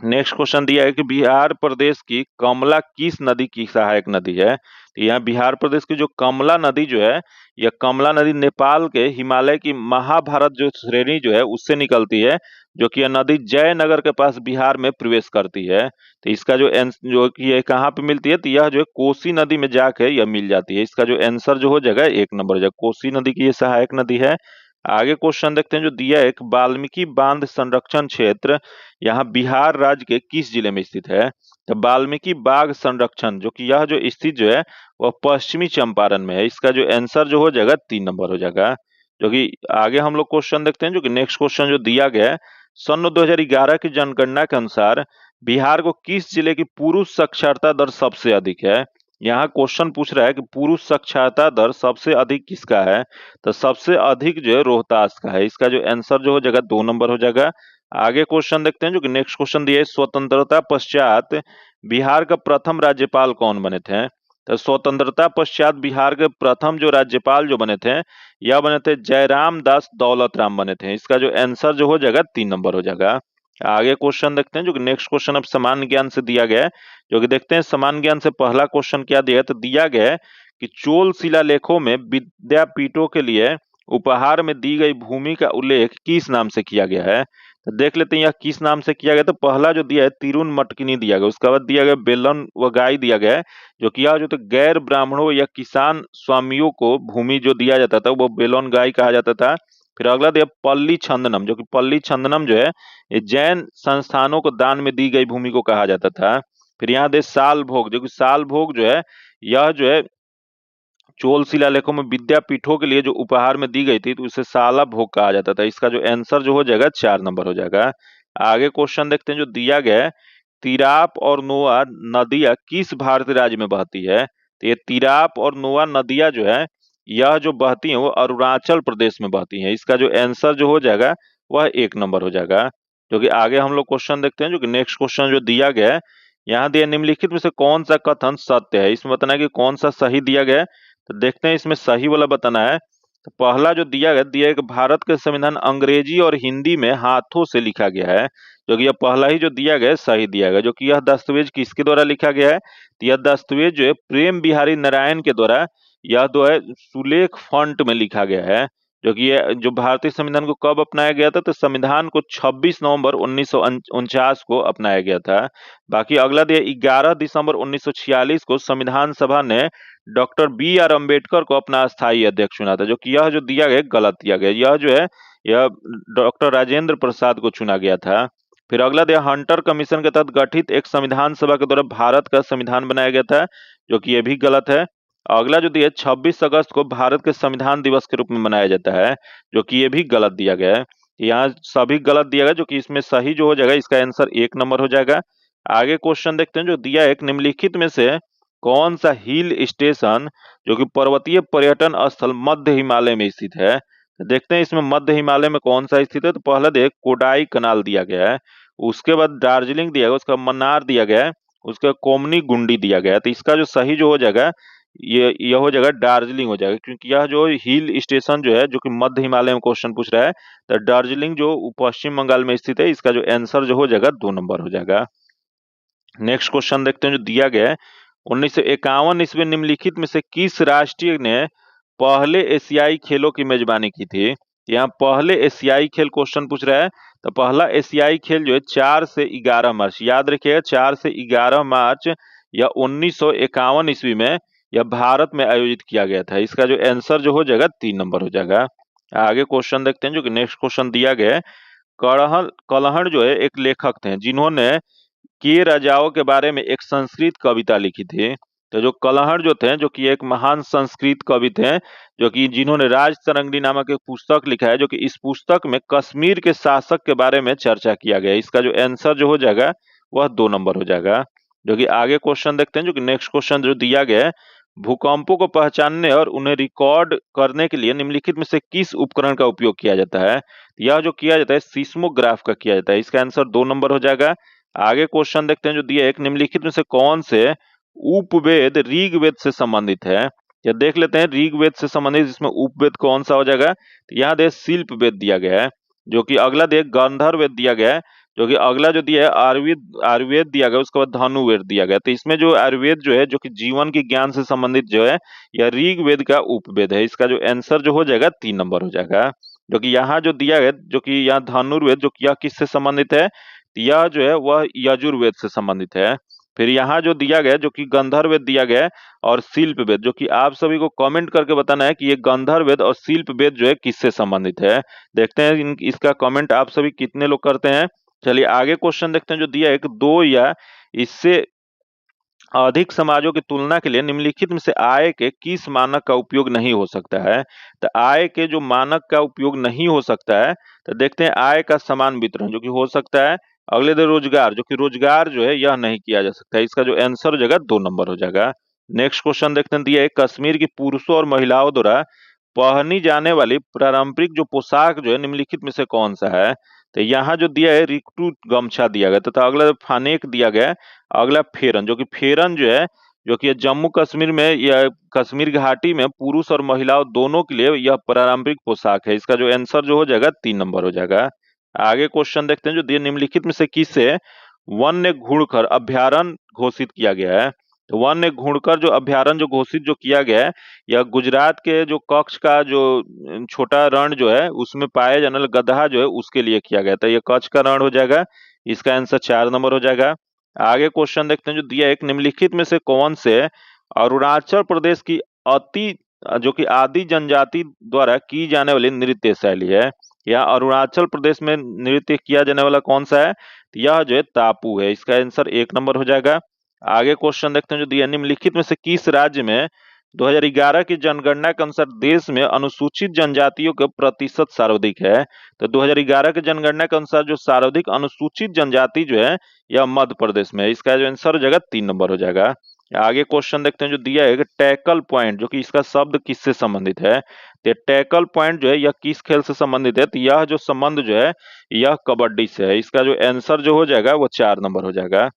नेक्स्ट क्वेश्चन दिया है कि बिहार प्रदेश की कमला किस नदी की सहायक नदी है? तो यहाँ बिहार प्रदेश की जो कमला नदी जो है यह कमला नदी नेपाल के हिमालय की महाभारत जो श्रेणी जो है उससे निकलती है, जो कि यह नदी जयनगर के पास बिहार में प्रवेश करती है। तो इसका जो कि यह कहाँ पे मिलती है, तो यह जो है कोसी नदी में जाके यह मिल जाती है। इसका जो आंसर जो हो जाएगा 1 नंबर हो जाएगा, कोसी नदी की यह सहायक नदी है। आगे क्वेश्चन देखते हैं जो दिया है, एक वाल्मीकि बांध संरक्षण क्षेत्र यहाँ बिहार राज्य के किस जिले में स्थित है? तो वाल्मीकि बाघ संरक्षण जो कि यह जो स्थित जो है वह पश्चिमी चंपारण में है। इसका जो आंसर जो हो जाएगा 3 नंबर हो जाएगा। जो कि आगे हम लोग क्वेश्चन देखते हैं जो कि नेक्स्ट क्वेश्चन जो दिया गया है, सन 2011 की जनगणना के अनुसार बिहार को किस जिले की पुरुष साक्षरता दर सबसे अधिक है? यहाँ क्वेश्चन पूछ रहा है कि पुरुष साक्षरता दर सबसे अधिक किसका है? तो सबसे अधिक जो है रोहतास का है। इसका जो आंसर जो हो जाएगा 2 नंबर हो जाएगा। आगे क्वेश्चन देखते हैं जो कि नेक्स्ट क्वेश्चन दिया है, स्वतंत्रता पश्चात बिहार का प्रथम राज्यपाल कौन बने थे? तो स्वतंत्रता पश्चात बिहार के प्रथम जो राज्यपाल जो बने थे, यह बने थे जयराम दास दौलत राम बने थे। इसका जो आंसर जो हो जाएगा 3 नंबर हो जाएगा। आगे क्वेश्चन देखते हैं जो कि नेक्स्ट क्वेश्चन अब सामान्य ज्ञान से दिया गया है। जो कि देखते हैं सामान्य ज्ञान से पहला क्वेश्चन क्या दिया है, तो दिया गया है कि चोल शिलालेखों में विद्यापीठों के लिए उपहार में दी गई भूमि का उल्लेख किस नाम से किया गया है? तो देख लेते हैं यह किस नाम से किया गया। तो पहला जो दिया है तिरुन मटकिनी दिया गया, उसके बाद दिया गया बेलन व गाय दिया गया है। जो कि यह जो तो गैर ब्राह्मणों या किसान स्वामियों को भूमि जो दिया जाता था वो बेलन गाय कहा जाता था। फिर अगला दिया पल्ली छंदनम, जो कि पल्ली छंदनम जो है ये जैन संस्थानों को दान में दी गई भूमि को कहा जाता था। फिर यहाँ दे साल भोग, जो कि साल भोग जो है यह जो है चोल शिलालेखों में विद्यापीठों के लिए जो उपहार में दी गई थी तो उसे साला भोग कहा जाता था। इसका जो आंसर जो हो जाएगा 4 नंबर हो जाएगा। आगे क्वेश्चन देखते हैं जो दिया गया है, तिराप और नोआ नदियां किस भारतीय राज्य में बहती है? तो ये तिराप और नोआ नदियां जो है यह जो बहती है वो अरुणाचल प्रदेश में बहती है। इसका जो आंसर जो हो जाएगा वह 1 नंबर हो जाएगा। जो कि आगे हम लोग क्वेश्चन देखते हैं जो कि नेक्स्ट क्वेश्चन जो दिया गया है, यहाँ दिया निम्नलिखित में से कौन सा कथन सत्य है? इसमें बताना है कि कौन सा सही दिया गया है। तो देखते हैं इसमें सही वाला बताना है। तो पहला जो दिया है कि भारत का संविधान अंग्रेजी और हिंदी में हाथों से लिखा गया है। जो कि यह पहला ही जो दिया गया है सही दिया गया। जो कि यह दस्तावेज किसके द्वारा लिखा गया है? तो यह दस्तावेज जो है प्रेम बिहारी नारायण के द्वारा यह जो है सुलेख फॉन्ट में लिखा गया है। जो कि यह जो भारतीय संविधान को कब अपनाया गया था? तो संविधान को 26 नवंबर 1949 को अपनाया गया था। बाकी अगला दिया 11 दिसंबर 1946 को संविधान सभा ने डॉक्टर बी आर अम्बेडकर को अपना स्थायी अध्यक्ष चुना था। जो कि यह जो दिया गया गलत दिया गया। यह जो है यह डॉक्टर राजेंद्र प्रसाद को चुना गया था। फिर अगला दिया हंटर कमीशन के तहत गठित एक संविधान सभा के द्वारा भारत का संविधान बनाया गया था। जो कि यह भी गलत है। अगला जो दिया 26 अगस्त को भारत के संविधान दिवस के रूप में मनाया जाता है। जो कि यह भी गलत दिया गया है। यहाँ सभी गलत दिया गया। जो कि इसमें सही जो हो जाएगा इसका आंसर 1 नंबर हो जाएगा। आगे क्वेश्चन देखते हैं जो दिया है, एक निम्नलिखित में से कौन सा हिल स्टेशन जो कि पर्वतीय पर्यटन स्थल मध्य हिमालय में स्थित है? तो देखते हैं इसमें मध्य हिमालय में कौन सा स्थित है। तो पहला देख कोडाई कनाल दिया गया है, उसके बाद दार्जिलिंग दिया गया, उसका मन्नार दिया गया है, उसका कोमनी गुंडी दिया गया है। तो इसका जो सही जो हो जाएगा यह हो जाएगा दार्जिलिंग हो जाएगा। क्योंकि यह जो हिल स्टेशन जो है जो कि मध्य हिमालय में क्वेश्चन पूछ रहा है, तो दार्जिलिंग जो पश्चिम बंगाल में स्थित है, इसका जो आंसर जो हो जाएगा 2 नंबर हो जाएगा। नेक्स्ट क्वेश्चन देखते हैं जो दिया गया है, 1951 ईस्वी निम्नलिखित में से किस राष्ट्रीय ने पहले एशियाई खेलों की मेजबानी की थी? यहाँ पहले एशियाई खेल क्वेश्चन पूछ रहा है। तो पहला एशियाई खेल जो है 4 से 11 मार्च, याद रखिएगा 4 से 11 मार्च या 1951 ईस्वी में यह भारत में आयोजित किया गया था। इसका जो आंसर जो हो जाएगा 3 नंबर हो जाएगा। आगे क्वेश्चन देखते हैं जो कि नेक्स्ट क्वेश्चन दिया गया है, कलहड़ जो है एक लेखक थे जिन्होंने के राजाओं के बारे में एक संस्कृत कविता लिखी थी। तो जो कलहड़ जो थे जो कि एक महान संस्कृत कवि थे, जो कि जिन्होंने राज तरंगिणी नामक एक पुस्तक लिखा है। जो कि इस पुस्तक में कश्मीर के शासक के बारे में चर्चा किया गया है। इसका जो आंसर जो हो जाएगा वह 2 नंबर हो जाएगा। जो कि आगे क्वेश्चन देखते हैं जो कि नेक्स्ट क्वेश्चन जो दिया गया है, भूकंपों को पहचानने और उन्हें रिकॉर्ड करने के लिए निम्नलिखित में से किस उपकरण का उपयोग किया जाता है? यह जो किया जाता है सिस्मोग्राफ का किया जाता है। इसका आंसर 2 नंबर हो जाएगा। आगे क्वेश्चन देखते हैं जो दिया है, एक निम्नलिखित में से कौन से उपवेद ऋग्वेद से संबंधित है? या देख लेते हैं ऋग्वेद से संबंधित इसमें उपवेद कौन सा हो जाएगा। तो यहाँ दे शिल्प वेद दिया गया है। जो कि अगला दे गंधर्व वेद दिया गया है। जो कि अगला जो दिया है आयुर्वेद दिया गया, उसके बाद धनुर्वेद दिया गया। तो इसमें जो आयुर्वेद जो है जो कि जीवन के ज्ञान से संबंधित जो है यह ऋग्वेद का उपवेद है। इसका जो आंसर जो हो जाएगा 3 नंबर हो जाएगा। जो कि यहाँ जो दिया है जो कि यहाँ धनुर्वेद जो कि यह किससे संबंधित है? यह जो है वह यजुर्वेद से संबंधित है। फिर यहाँ जो दिया गया जो कि गंधर्व वेद दिया गया है और शिल्प वेद, जो कि आप सभी को कमेंट करके बताना है कि ये गंधर्व वेद और शिल्प वेद जो है किससे संबंधित है। देखते हैं इसका कमेंट आप सभी कितने लोग करते हैं। चलिए आगे क्वेश्चन देखते हैं जो दिया है कि दो या इससे अधिक समाजों की तुलना के लिए निम्नलिखित में से आय के किस मानक का उपयोग नहीं हो सकता है। तो आय के जो मानक का उपयोग नहीं हो सकता है, तो देखते हैं आय का समान वितरण जो कि हो सकता है। अगले दे रोजगार, जो कि रोजगार जो है यह नहीं किया जा सकता है। इसका जो आंसर हो जाएगा 2 नंबर हो जाएगा। नेक्स्ट क्वेश्चन देखते हैं, दिया है कश्मीर की पुरुषों और महिलाओं द्वारा पहनी जाने वाली पारंपरिक जो पोशाक जो है निम्नलिखित में से कौन सा है। तो यहाँ जो दिया है रिक्टू गमछा दिया गया तथा अगला फानेक दिया गया है। अगला फेरन, जो कि फेरन जो है जो कि जम्मू कश्मीर में या कश्मीर घाटी में पुरुष और महिलाओं दोनों के लिए यह पारंपरिक पोशाक है। इसका जो आंसर जो हो जाएगा 3 नंबर हो जाएगा। आगे क्वेश्चन देखते हैं जो दिए निम्नलिखित में से किसे वन्य घुड़खर अभ्यारण्य घोषित किया गया है। तो वन्य घुड़खर जो अभ्यारण्य जो घोषित जो किया गया है यह गुजरात के जो कच्छ का जो छोटा रण जो है उसमें पाया जाने वाला गदहा जो है उसके लिए किया गया था। ये कच्छ का रण हो जाएगा। इसका आंसर 4 नंबर हो जाएगा। आगे क्वेश्चन देखते हैं जो दिया है, एक निम्नलिखित में से कौन से अरुणाचल प्रदेश की अति जो कि आदि जनजाति द्वारा की जाने वाली नृत्य शैली है। या अरुणाचल प्रदेश में नृत्य किया जाने वाला कौन सा है, तो यह जो है तापू है। इसका आंसर 1 नंबर हो जाएगा। आगे क्वेश्चन देखते हैं जो दिया निम्नलिखित में से किस राज्य में 2011 की जनगणना के अनुसार देश में अनुसूचित जनजातियों का प्रतिशत सर्वाधिक है। तो 2011 की जनगणना के अनुसार जो सर्वाधिक अनुसूचित जनजाति जो है यह मध्य प्रदेश में है। इसका जो आंसर हो जाएगा 3 नंबर हो जाएगा। आगे क्वेश्चन देखते हैं जो दिया है टैकल पॉइंट, जो कि इसका शब्द किससे संबंधित है। तो टैकल पॉइंट जो है यह किस खेल से संबंधित है, तो यह जो संबंध जो है यह कबड्डी से है। इसका जो आंसर जो हो जाएगा वो 4 नंबर हो जाएगा।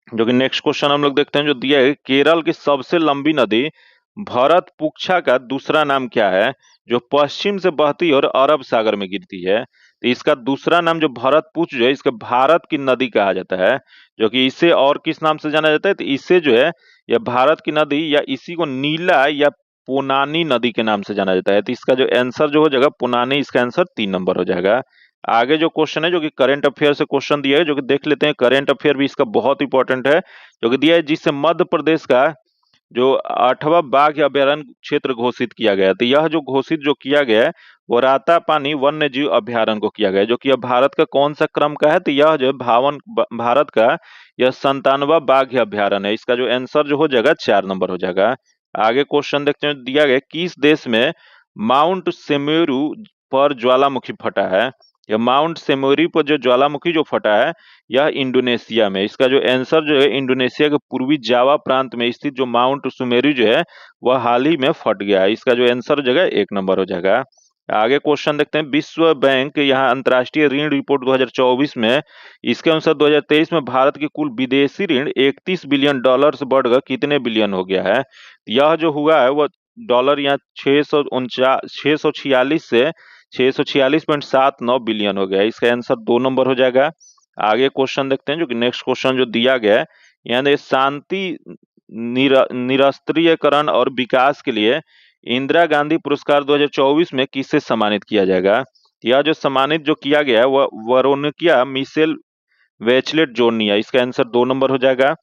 जो कि नेक्स्ट क्वेश्चन हम लोग देखते हैं जो दिया है केरल की सबसे लंबी नदी भरतपुच्छा का दूसरा नाम क्या है, जो पश्चिम से बहती और अरब सागर में गिरती है। तो इसका दूसरा नाम जो भरतपुछ जो है इसके भारत की नदी कहा जाता है। जो कि इसे और किस नाम से जाना जाता है, तो इसे जो है यह भारत की नदी या इसी को नीला या पुनानी नदी के नाम से जाना जाता है। तो इसका जो आंसर जो हो जाएगा पुनानी, इसका आंसर 3 नंबर हो जाएगा। आगे जो क्वेश्चन है जो कि करंट अफेयर से क्वेश्चन दिया है, जो कि देख लेते हैं। करंट अफेयर भी इसका बहुत इंपॉर्टेंट है, जो कि दिया है जिससे मध्य प्रदेश का जो 8वां बाघ अभयारण्य क्षेत्र घोषित किया गया है। तो यह जो घोषित जो किया गया है वो रातापानी वन्य जीव अभयारण्य को किया गया है। जो कि यह भारत का कौन सा क्रम का है, तो यह जो भारत का यह 97वां बाघ अभयारण्य है। इसका जो आंसर जो हो जाएगा 4 नंबर हो जाएगा। आगे क्वेश्चन देखते हैं दिया गया किस देश में माउंट सेमेरू पर ज्वालामुखी फटा है। यह माउंट सेमेरू पर जो ज्वालामुखी जो फटा है यह इंडोनेशिया में। इसका जो आंसर जो है इंडोनेशिया के पूर्वी जावा प्रांत में स्थित जो माउंट सुमेरु जो है वह हाल ही में फट गया है। इसका जो आंसर हो जाएगा 1 नंबर हो जाएगा। आगे क्वेश्चन देखते हैं विश्व बैंक यहाँ अंतर्राष्ट्रीय ऋण रिपोर्ट 2024 में इसके अनुसार 2023 में भारत की कुल विदेशी ऋण 31 बिलियन डॉलर से बढ़कर कितने बिलियन हो गया है। यह जो हुआ है वह डॉलर यहाँ 646 से 646.79 बिलियन हो गया है। इसका आंसर 2 नंबर हो जाएगा। आगे क्वेश्चन देखते हैं जो कि नेक्स्ट क्वेश्चन जो दिया गया है यानी शांति निरस्त्रीयकरण और विकास के लिए इंदिरा गांधी पुरस्कार 2024 में किससे सम्मानित किया जाएगा। यह जो सम्मानित जो किया गया है वह वेरोनिका मिशेल बेचलेट जोर्नी। इसका आंसर 2 नंबर हो जाएगा।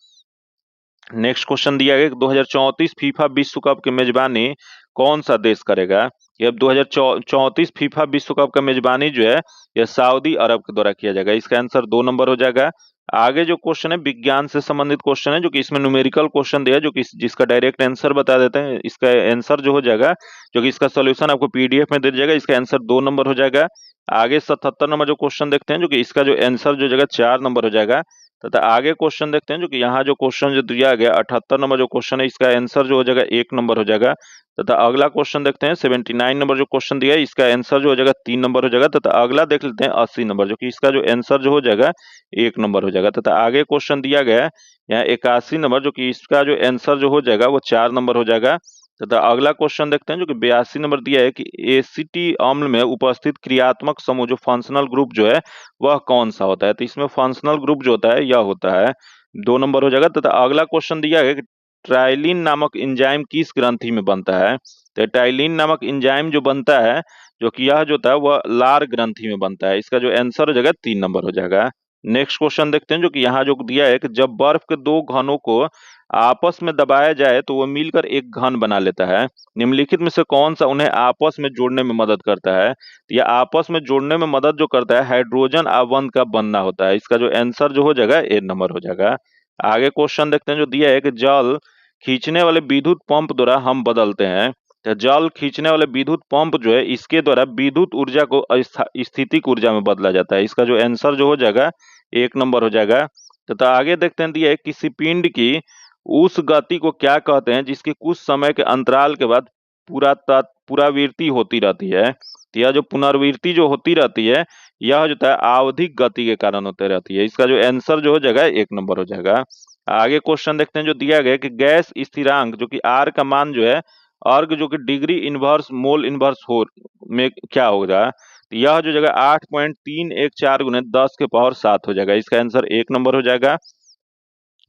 नेक्स्ट क्वेश्चन दिया गया 2034 फीफा विश्व कप की मेजबानी कौन सा देश करेगा। ये 2034 फीफा विश्व कप का मेजबानी जो है यह सऊदी अरब के द्वारा किया जाएगा। इसका आंसर 2 नंबर हो जाएगा। आगे जो क्वेश्चन है विज्ञान से संबंधित क्वेश्चन है, जो कि इसमें न्यूमेरिकल क्वेश्चन दिया है, जो कि जिसका डायरेक्ट आंसर बता देते हैं। इसका आंसर जो हो जाएगा, जो कि इसका सोल्यूशन आपको पीडीएफ में दे जाएगा, इसका आंसर 2 नंबर हो जाएगा। आगे 77 नंबर जो क्वेश्चन देखते हैं, जो कि इसका जो आंसर जो जाएगा 4 नंबर हो जाएगा। तथा आगे क्वेश्चन देखते हैं, जो कि यहाँ जो क्वेश्चन जो दिया गया 78 नंबर जो क्वेश्चन है इसका आंसर जो हो जाएगा 1 नंबर हो जाएगा। तथा अगला क्वेश्चन देखते हैं 79 नंबर जो क्वेश्चन दिया है इसका आंसर जो हो जाएगा 3 नंबर हो जाएगा। तथा अगला देख लेते हैं 80 नंबर, जो कि इसका जो आंसर जो हो जाएगा 1 नंबर हो जाएगा। तथा आगे क्वेश्चन दिया गया है यहाँ 81 नंबर, जो कि इसका जो आंसर जो हो जाएगा वो 4 नंबर हो जाएगा। तथा अगला क्वेश्चन देखते हैं, जो कि 82 नंबर दिया है कि एसिटी अम्ल में उपस्थित क्रियात्मक समूह जो फंक्शनल ग्रुप जो है वह कौन सा होता है। तो इसमें फंक्शनल ग्रुप जो होता है यह होता है 2 नंबर हो जाएगा। तथा अगला क्वेश्चन दिया है कि ट्राइलिन नामक एंजाइम किस ग्रंथि में बनता है। तो ट्राइलिन नामक एंजाइम जो बनता है, जो कि यह जो होता है वह लार ग्रंथि में बनता है। इसका जो आंसर हो जाएगा 3 नंबर हो जाएगा। नेक्स्ट क्वेश्चन देखते हैं जो कि यहाँ जो दिया है कि जब बर्फ के दो घनों को आपस में दबाया जाए तो वह मिलकर एक घन बना लेता है। निम्नलिखित में से कौन सा उन्हें आपस में जोड़ने में मदद करता है? तो यह आपस में जोड़ने में मदद जो करता है हाइड्रोजन आबंध का बनना होता है। इसका जो आंसर जो हो जाएगा ए नंबर हो जाएगा। आगे क्वेश्चन देखते हैं जो दिया है कि जल खींचने वाले विद्युत पंप द्वारा हम बदलते हैं। तो जल खींचने वाले विद्युत पंप जो है इसके द्वारा विद्युत ऊर्जा को स्थितिक ऊर्जा में बदला जाता है। इसका जो आंसर जो हो जाएगा एक नंबर हो जाएगा। तथा आगे देखते हैं दिया है किसी पिंड की उस गति को क्या कहते हैं जिसके कुछ समय के अंतराल के बाद पुनरावृत्ति होती रहती है। तो यह जो पुनरावृत्ति जो होती रहती है यह जो है आवधिक गति के कारण होती रहती है। इसका जो आंसर जो हो जाएगा एक नंबर हो जाएगा। आगे क्वेश्चन देखते हैं जो दिया गया कि गैस स्थिरांक जो कि आर का मान जो है अर्ग जो कि डिग्री इनवर्स मोल इनवर्स हो में क्या होगा। तो यह जो जगह 8.314 गुने 10 के पावर 7 हो जाएगा। इसका आंसर एक नंबर हो जाएगा।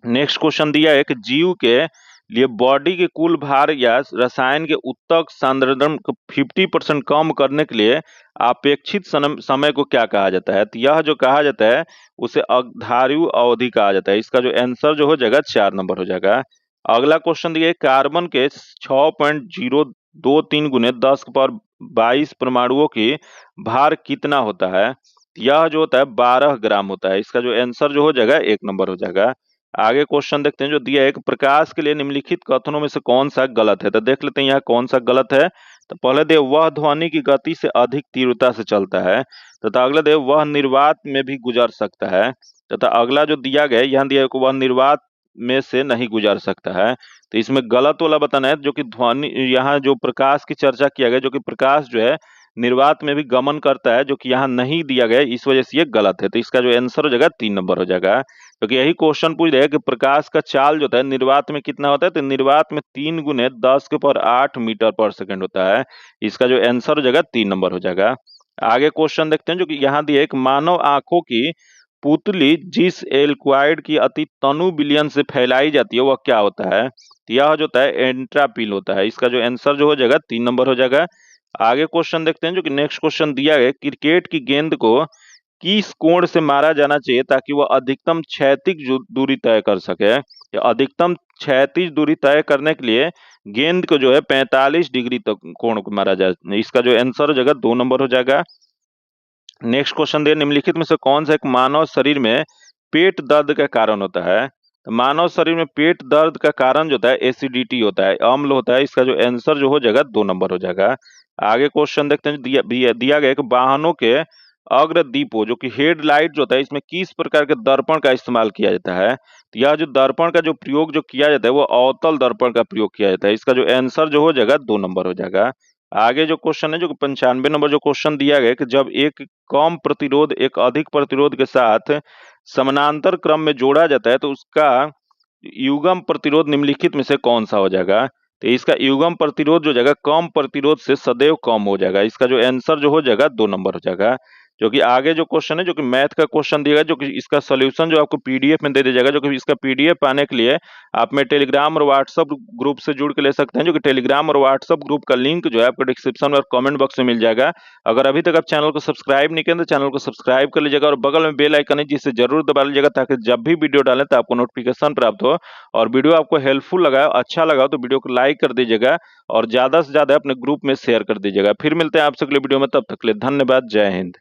नेक्स्ट क्वेश्चन दिया है कि जीव के लिए बॉडी के कुल भार या रसायन के उत्तक सांद्रण को 50% कम करने के लिए अपेक्षित समय को क्या कहा जाता है? तो यह जो कहा जाता है उसे अर्धायु अवधि कहा जाता है। इसका जो आंसर जो हो जाएगा 4 नंबर हो जाएगा। अगला क्वेश्चन दिया है कार्बन के 6.023 गुने 10 के पावर 22 परमाणुओं की भार कितना होता है? यह जो होता है 12 ग्राम होता है। इसका जो आंसर जो हो जाएगा एक नंबर हो जाएगा। आगे क्वेश्चन देखते हैं जो दिया है कि प्रकाश के लिए निम्नलिखित कथनों में से कौन सा गलत है? तो देख लेते हैं यहाँ कौन सा गलत है। तो पहले दे वह ध्वनि की गति से अधिक तीव्रता से चलता है। तथा अगला दे वह निर्वात में भी गुजर सकता है। तथा अगला जो दिया गया यहाँ दिया है कि वह निर्वात में से नहीं गुजर सकता है। तो इसमें गलत वाला बताना है जो कि ध्वनि यहाँ जो प्रकाश की चर्चा किया गया जो कि प्रकाश जो है निर्वात में भी गमन करता है जो कि यहाँ नहीं दिया गया इस वजह से ये गलत है। तो इसका जो आंसर हो जाएगा 3 नंबर हो जाएगा। क्योंकि यही क्वेश्चन पूछ रहा है कि प्रकाश का चाल जो होता है निर्वात में कितना होता है। तो निर्वात में 3 गुने 10 के पावर 8 मीटर पर सेकंड होता है। इसका जो आंसर हो जाएगा 3 नंबर हो जाएगा। आगे क्वेश्चन देखते हैं जो कि यहाँ दिए एक मानव आंखों की पुतली जिस एल्क्वाइड की अति तनु विलयन से फैलाई जाती है वह क्या होता है? तो यह जो होता है एंट्रापिल होता है। इसका जो आंसर जो हो जाएगा 3 नंबर हो जाएगा। आगे क्वेश्चन देखते हैं जो कि नेक्स्ट क्वेश्चन दिया है क्रिकेट की गेंद को किस कोण से मारा जाना चाहिए ताकि वह अधिकतम क्षैतिज दूरी तय कर सके। या अधिकतम क्षैतिज दूरी तय करने के लिए गेंद को जो है 45 डिग्री तक कोण को मारा जाए। इसका जो आंसर हो जाएगा 2 नंबर हो जाएगा। नेक्स्ट क्वेश्चन दिया निम्नलिखित में से कौन सा एक मानव शरीर में पेट दर्द का कारण होता है? तो मानव शरीर में पेट दर्द का कारण जो होता है एसिडिटी होता है, अम्ल होता है। इसका जो आंसर जो हो जाएगा 2 नंबर हो जाएगा। आगे क्वेश्चन देखते हैं दिया गया कि वाहनों के अग्रदीपों जो कि हेडलाइट जो होता है इसमें किस प्रकार के दर्पण का इस्तेमाल किया जाता है? तो यह जो दर्पण का जो प्रयोग जो किया जाता है वो अवतल दर्पण का प्रयोग किया जाता है। इसका जो आंसर जो हो जाएगा 2 नंबर हो जाएगा। आगे जो क्वेश्चन है जो 95 नंबर जो क्वेश्चन दिया गया कि जब एक कम प्रतिरोध एक अधिक प्रतिरोध के साथ समानांतर क्रम में जोड़ा जाता है तो उसका युग्म प्रतिरोध निम्नलिखित में से कौन सा हो जाएगा? तो इसका युग्म प्रतिरोध जो जाएगा कम प्रतिरोध से सदैव कम हो जाएगा। इसका जो आंसर जो हो जाएगा 2 नंबर हो जाएगा। जो कि आगे जो क्वेश्चन है जो कि मैथ का क्वेश्चन दिया गया जो कि इसका सोल्यूशन जो आपको पीडीएफ में दे दिया जाएगा। जो कि इसका पीडीएफ पाने के लिए आप में टेलीग्राम और व्हाट्सएप ग्रुप से जुड़ के ले सकते हैं। जो कि टेलीग्राम और व्हाट्सएप ग्रुप का लिंक जो है आपको डिस्क्रिप्शन में और कमेंट बॉक्स में मिल जाएगा। अगर अभी तक आप चैनल को सब्सक्राइब नहीं किए तो चैनल को सब्सक्राइब कर लीजिएगा और बगल में बेल आइकन है जिसे जरूर दबा लीजिएगा ताकि जब भी वीडियो डालें तो आपको नोटिफिकेशन प्राप्त हो। और वीडियो आपको हेल्पफुल लगा अच्छा लगा तो वीडियो को लाइक कर दीजिएगा और ज्यादा से ज्यादा अपने ग्रुप में शेयर कर दीजिएगा। फिर मिलते हैं आपसे अगले वीडियो में, तब तक के लिए धन्यवाद। जय हिंद।